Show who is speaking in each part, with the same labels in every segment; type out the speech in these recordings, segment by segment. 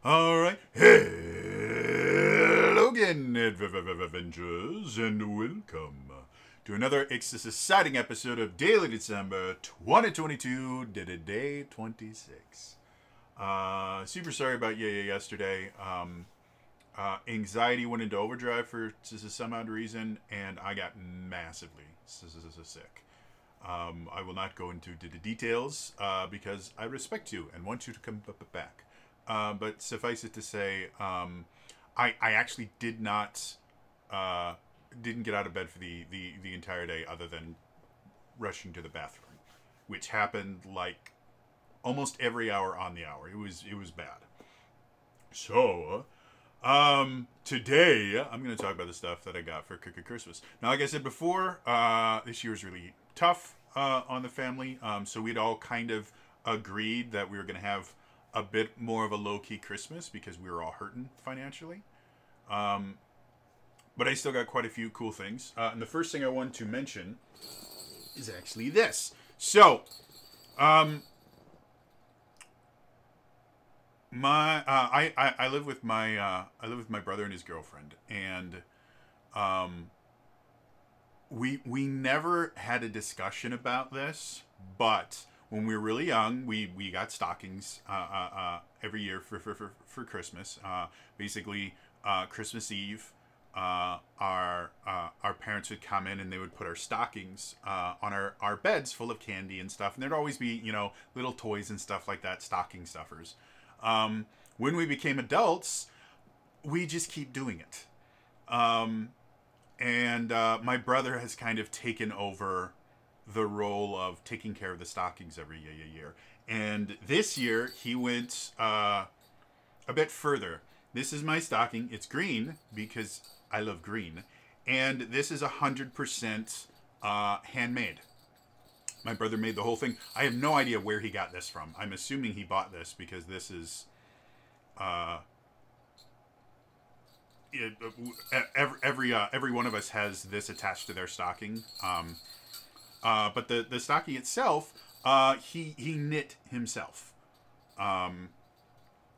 Speaker 1: All right. Hello again, Avengers, and welcome to another exciting episode of Daily December 2022, day 26. Super sorry about yesterday. Anxiety went into overdrive for some odd reason, and I got massively sick. I will not go into the details because I respect you and want you to come back. But suffice it to say, I actually didn't get out of bed for the entire day other than rushing to the bathroom, which happened like almost every hour on the hour. It was bad. So, today I'm going to talk about the stuff that I got for Christmas. Now, like I said before, this year is really tough on the family. So we'd all kind of agreed that we were going to have a bit more of a low-key Christmas because we were all hurting financially. But I still got quite a few cool things. And the first thing I want to mention is actually this. So, I live with my brother and his girlfriend, and we never had a discussion about this, but when we were really young, we got stockings every year for Christmas. Basically, Christmas Eve, our parents would come in and they would put our stockings on our beds full of candy and stuff, and there'd always be little toys and stuff like that, stocking stuffers. When we became adults, we just keep doing it, and my brother has kind of taken over the role of taking care of the stockings every year. And this year, he went a bit further. This is my stocking. It's green because I love green. And this is 100% handmade. My brother made the whole thing. I have no idea where he got this from. I'm assuming he bought this because this is... every one of us has this attached to their stocking. But the stocking itself, he knit himself.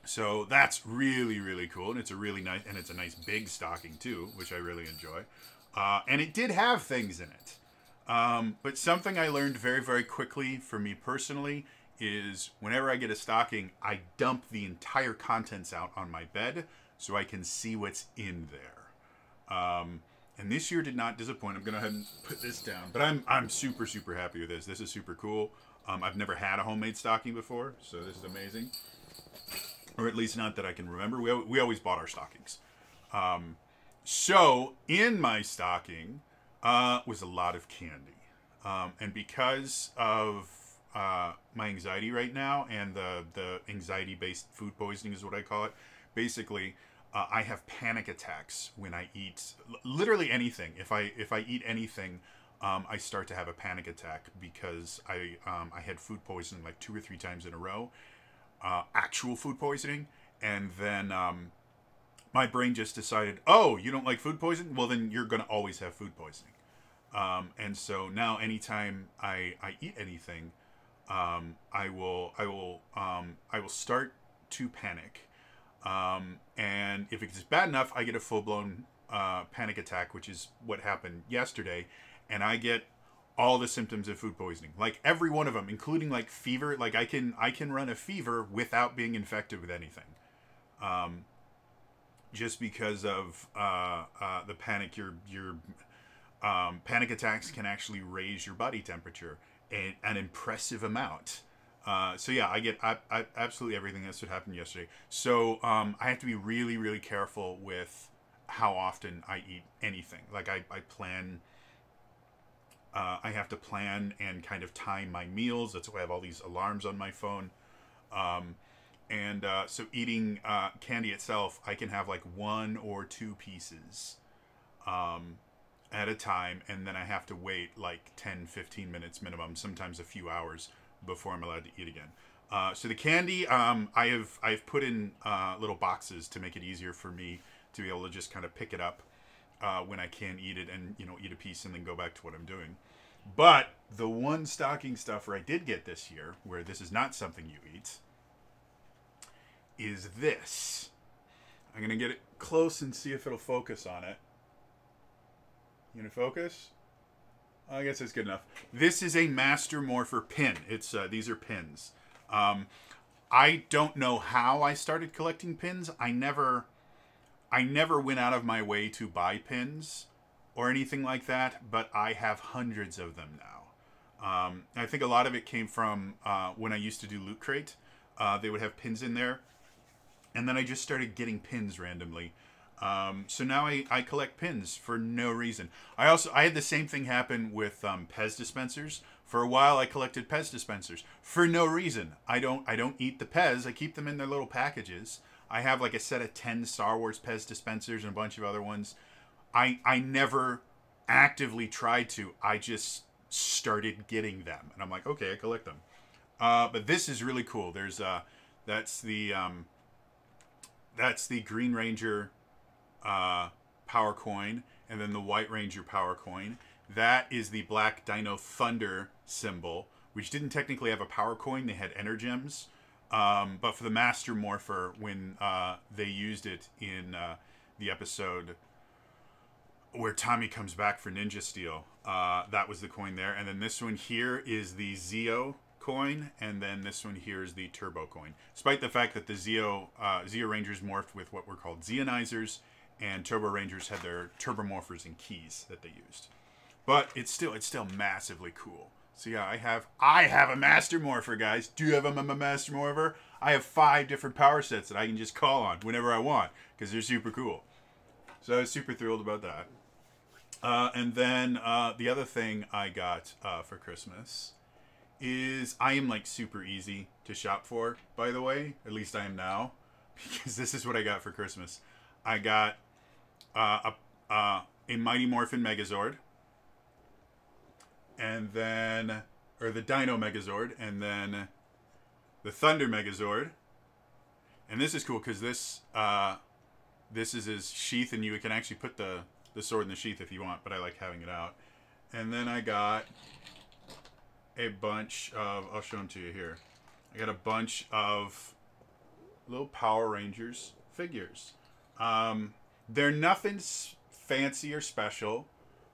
Speaker 1: So that's really cool, and it's a really nice, and it's a nice big stocking too, which I really enjoy. And it did have things in it. But something I learned very quickly for me personally is whenever I get a stocking, I dump the entire contents out on my bed so I can see what's in there. And this year did not disappoint. I'm going to go ahead and put this down. But I'm super happy with this. This is super cool. I've never had a homemade stocking before, so this is amazing. Or at least not that I can remember. We always bought our stockings. So in my stocking was a lot of candy. And because of my anxiety right now, and the anxiety-based food poisoning is what I call it, basically... I have panic attacks when I eat literally anything. If I eat anything, I start to have a panic attack because I had food poisoning like 2 or 3 times in a row, actual food poisoning, and then my brain just decided, oh, you don't like food poisoning? Well, then you're gonna always have food poisoning. And so now, anytime I eat anything, I will start to panic. And if it's bad enough, I get a full-blown panic attack, which is what happened yesterday, and I get all the symptoms of food poisoning, like every one of them, including like fever. Like I can run a fever without being infected with anything, just because of the panic. Your panic attacks can actually raise your body temperature an impressive amount. So yeah, I get absolutely everything that's what happened yesterday. So I have to be really careful with how often I eat anything. Like I plan. I have to plan and kind of time my meals. That's why I have all these alarms on my phone. So eating candy itself, I can have like 1 or 2 pieces at a time, and then I have to wait like 10-15 minutes minimum, sometimes a few hours, before I'm allowed to eat again. So the candy, I've put in little boxes to make it easier for me to be able to just kind of pick it up when I can eat it, and eat a piece and then go back to what I'm doing. But the one stocking stuffer I did get this year, where this is not something you eat, is this. I'm going to get it close and see if it'll focus on it. You going to focus? I guess it's good enough. This is a Master Morpher pin. It's these are pins. I don't know how I started collecting pins. I never went out of my way to buy pins or anything like that, but I have hundreds of them now. I think a lot of it came from when I used to do Loot Crate. They would have pins in there, and then I just started getting pins randomly. So now I collect pins for no reason. I had the same thing happen with Pez dispensers. For a while, I collected Pez dispensers for no reason. I don't eat the Pez. I keep them in their little packages. I have like a set of 10 Star Wars Pez dispensers and a bunch of other ones. I never actively tried to. I just started getting them, and I'm like, okay, I collect them. But this is really cool. There's that's the Green Ranger power coin, and then the White Ranger power coin. That is the Black Dino Thunder symbol, which didn't technically have a power coin. They had Energems. But for the Master Morpher, when they used it in the episode where Tommy comes back for Ninja Steel, that was the coin there. And then this one here is the Zeo coin, and then this one here is the Turbo coin. Despite the fact that the Zeo Rangers morphed with what were called Zeonizers, and Turbo Rangers had their Turbo Morphers and keys that they used. But it's still massively cool. So yeah, I have a Master Morpher, guys. Do you have a Master Morpher? I have 5 different power sets that I can just call on whenever I want, because they're super cool. So I was super thrilled about that. And then the other thing I got for Christmas is I am like super easy to shop for, by the way. At least I am now, because this is what I got for Christmas. I got a Mighty Morphin Megazord. And then, or the Dino Megazord, and then the Thunder Megazord. And this is cool because this is his sheath, and you can actually put the sword in the sheath if you want, but I like having it out. And then I got a bunch of, I'll show them to you here. I got a bunch of little Power Rangers figures. They're nothing fancy or special.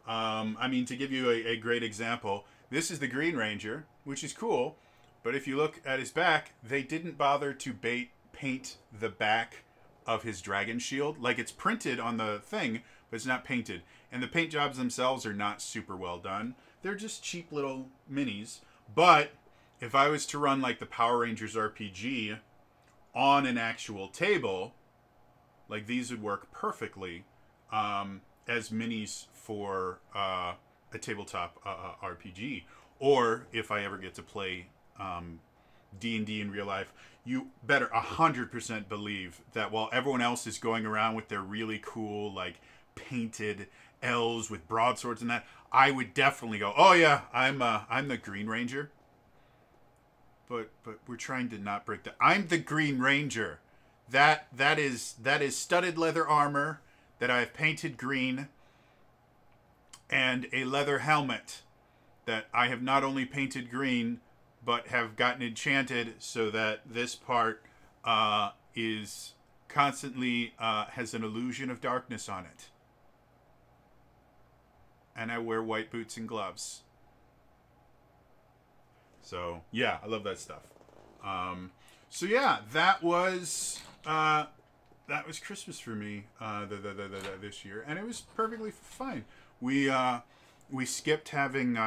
Speaker 1: I mean, to give you a great example, this is the Green Ranger, which is cool, but if you look at his back, they didn't bother to paint the back of his dragon shield. Like, it's printed on the thing, but it's not painted. And the paint jobs themselves are not super well done. They're just cheap little minis. But if I was to run, like, the Power Rangers RPG on an actual table, like, these would work perfectly as minis for a tabletop RPG. Or if I ever get to play D&D in real life, you better 100% believe that while everyone else is going around with their really cool, like, painted elves with broadswords and that, I would definitely go, oh yeah, I'm the Green Ranger. But we're trying to not break that. I'm the Green Ranger. That is studded leather armor that I've painted green, and a leather helmet that I have not only painted green, but have gotten enchanted so that this part is constantly has an illusion of darkness on it. And I wear white boots and gloves. So yeah, I love that stuff. So yeah, that was Christmas for me this year, and it was perfectly fine. We skipped having.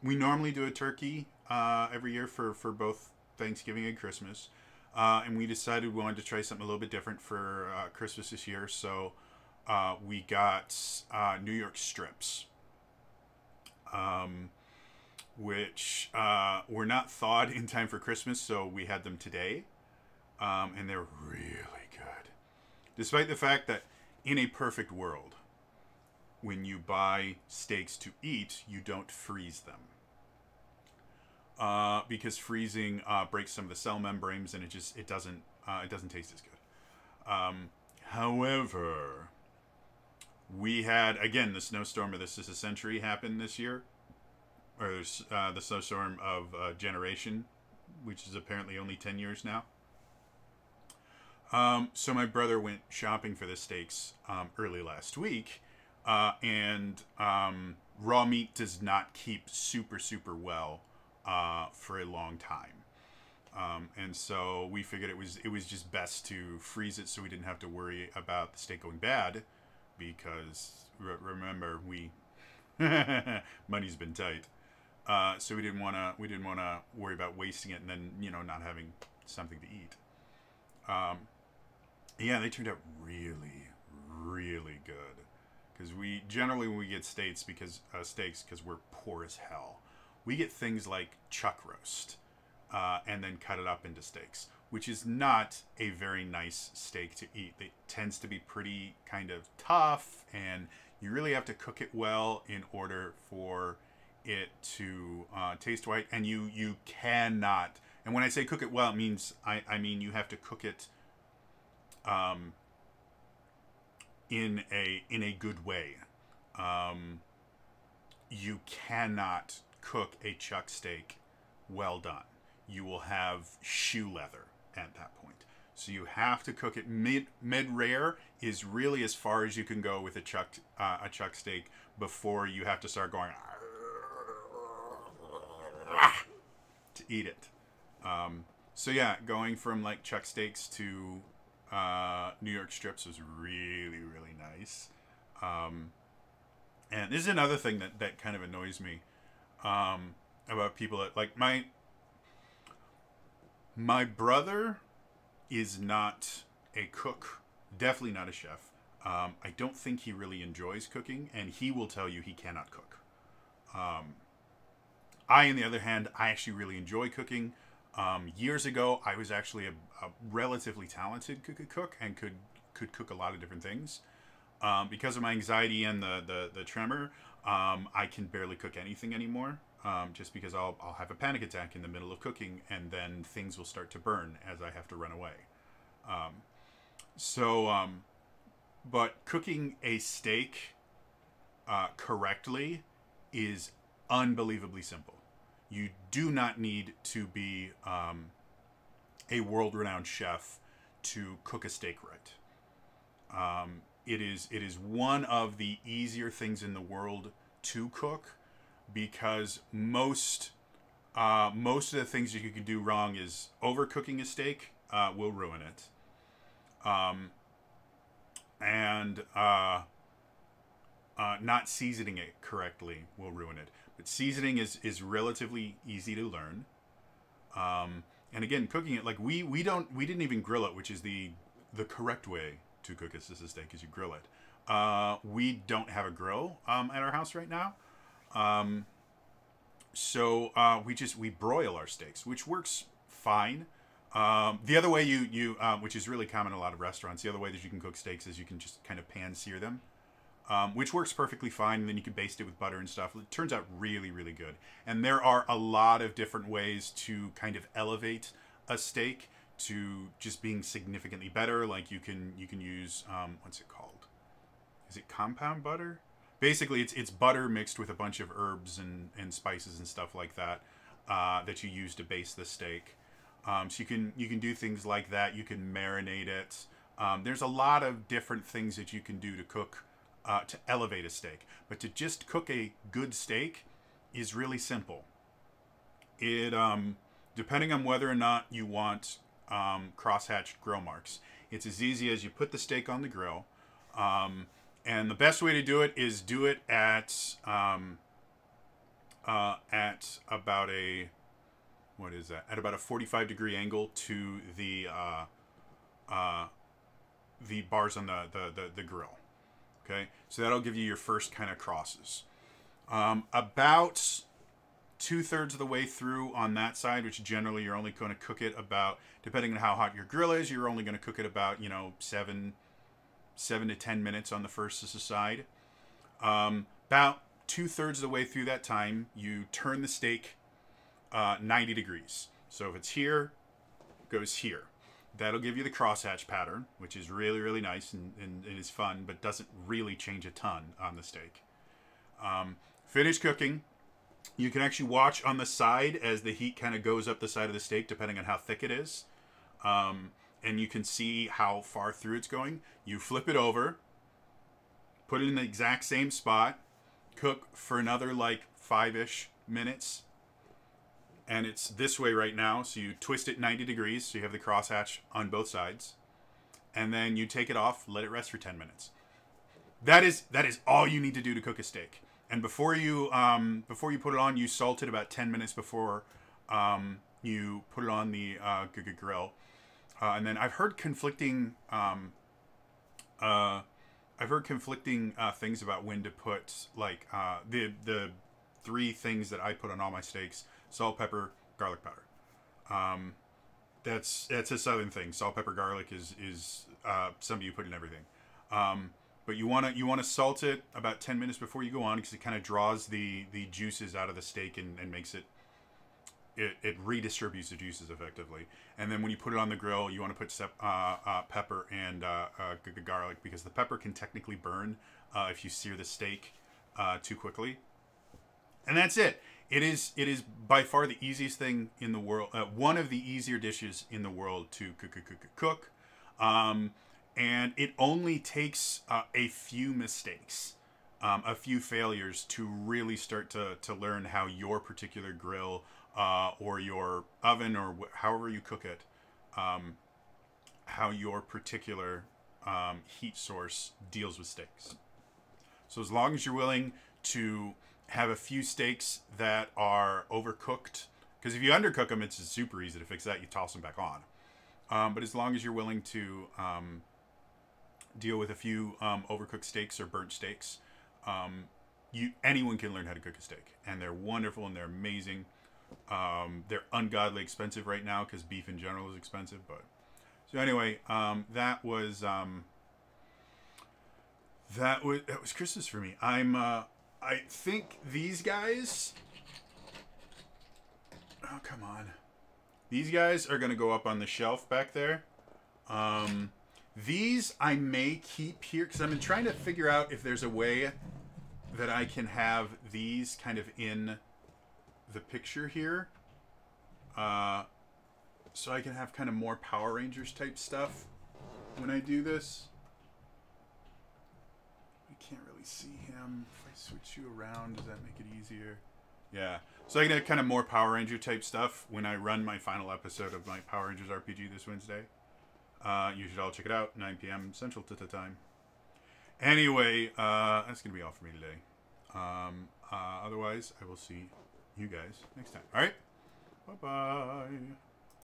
Speaker 1: We normally do a turkey every year for both Thanksgiving and Christmas, and we decided we wanted to try something a little bit different for Christmas this year. So we got New York strips, which were not thawed in time for Christmas, so we had them today, and they're really good. Despite the fact that in a perfect world, when you buy steaks to eat, you don't freeze them. Because freezing breaks some of the cell membranes, and it doesn't taste as good. However, we had, again, the snowstorm of this is a century happened this year, or the snowstorm of generation, which is apparently only 10 years now. So my brother went shopping for the steaks early last week, and raw meat does not keep super well for a long time. And so we figured it was just best to freeze it so we didn't have to worry about the steak going bad, because remember we money's been tight. So we didn't wanna worry about wasting it and then not having something to eat. Um, yeah, they turned out really good. Because we generally when we get steaks because we're poor as hell, we get things like chuck roast, and then cut it up into steaks, which is not a very nice steak to eat. It tends to be pretty kind of tough, and you really have to cook it well in order for it to taste right. And you cannot. And when I say cook it well, it means I mean you have to cook it um, in a good way. You cannot cook a chuck steak well done. You will have shoe leather at that point. So you have to cook it mid rare is really as far as you can go with a chuck steak before you have to start going to eat it. So yeah, going from like chuck steaks to New York strips was really nice. And this is another thing that kind of annoys me about people that like my brother is not a cook, definitely not a chef. I don't think he really enjoys cooking, and he will tell you he cannot cook. I, on the other hand, I actually really enjoy cooking. Years ago, I was actually a relatively talented cook and could cook a lot of different things. Because of my anxiety and the tremor, I can barely cook anything anymore. Just because I'll have a panic attack in the middle of cooking, and then things will start to burn as I have to run away. Um, but cooking a steak correctly is unbelievably simple. You do not need to be a world-renowned chef to cook a steak right. It is one of the easier things in the world to cook, because most of the things that you can do wrong is overcooking a steak will ruin it, and not seasoning it correctly will ruin it. But seasoning is relatively easy to learn. And again, cooking it like we didn't even grill it, which is the correct way to cook a steak, is you grill it. We don't have a grill at our house right now. So we broil our steaks, which works fine. The other way which is really common in a lot of restaurants, the other way that you can cook steaks is you can just kind of pan sear them, which works perfectly fine. And then you can baste it with butter and stuff. It turns out really good. And there are a lot of different ways to kind of elevate a steak to just being significantly better. Like you can use what's it called? Is it compound butter? Basically, it's butter mixed with a bunch of herbs and spices and stuff like that that you use to baste the steak. So you can do things like that. You can marinate it. There's a lot of different things that you can do to cook to elevate a steak. But to just cook a good steak is really simple. It depending on whether or not you want crosshatched grill marks, it's as easy as you put the steak on the grill. And the best way to do it is do it at about a, what is that? At about a 45-degree angle to the bars on the grill. Okay, so that'll give you your first kind of crosses. About 2/3 of the way through on that side, which generally you're only going to cook it about, depending on how hot your grill is, you're only going to cook it about 7 to 10 minutes on the first side. About 2/3 of the way through that time, you turn the steak 90 degrees. So if it's here, it goes here. That'll give you the crosshatch pattern, which is really nice and is fun, but doesn't really change a ton on the steak. Finish cooking. You can actually watch on the side as the heat kind of goes up the side of the steak, depending on how thick it is. and you can see how far through it's going. You flip it over, put it in the exact same spot, cook for another like 5-ish minutes. And it's this way right now. So you twist it 90 degrees. So you have the crosshatch on both sides. And then you take it off, let it rest for 10 minutes. That is all you need to do to cook a steak. And before you put it on, you salt it about 10 minutes before you put it on the grill. And then I've heard conflicting things about when to put like the 3 things that I put on all my steaks: salt, pepper, garlic powder. That's a southern thing. Salt, pepper, garlic is something you put in everything. But you wanna salt it about 10 minutes before you go on, because it kind of draws the juices out of the steak and makes it redistributes the juices effectively. And then when you put it on the grill, you want to put pepper and garlic, because the pepper can technically burn if you sear the steak too quickly. And that's it. It is by far the easiest thing in the world. One of the easier dishes in the world to cook. And it only takes a few mistakes, a few failures to really start to learn how your particular grill or your oven, or however you cook it, how your particular heat source deals with steaks. So as long as you're willing to have a few steaks that are overcooked, because if you undercook them, it's super easy to fix that. You toss them back on. But as long as you're willing to deal with a few overcooked steaks or burnt steaks, anyone can learn how to cook a steak, and they're wonderful and they're amazing. They're ungodly expensive right now because beef in general is expensive. But so anyway, that was Christmas for me. I think these guys. Oh, come on. These guys are gonna go up on the shelf back there. These I may keep here because I've been trying to figure out if there's a way that I can have these kind of in the picture here, so I can have kind of more Power Rangers type stuff when I do this. I can't really see him. If I switch you around, does that make it easier? Yeah, so I can have kind of more Power Ranger type stuff when I run my final episode of my Power Rangers RPG this Wednesday. You should all check it out, 9 p.m. Central Time. Anyway, that's gonna be all for me today. Otherwise, I will see you guys next time. All right, bye bye.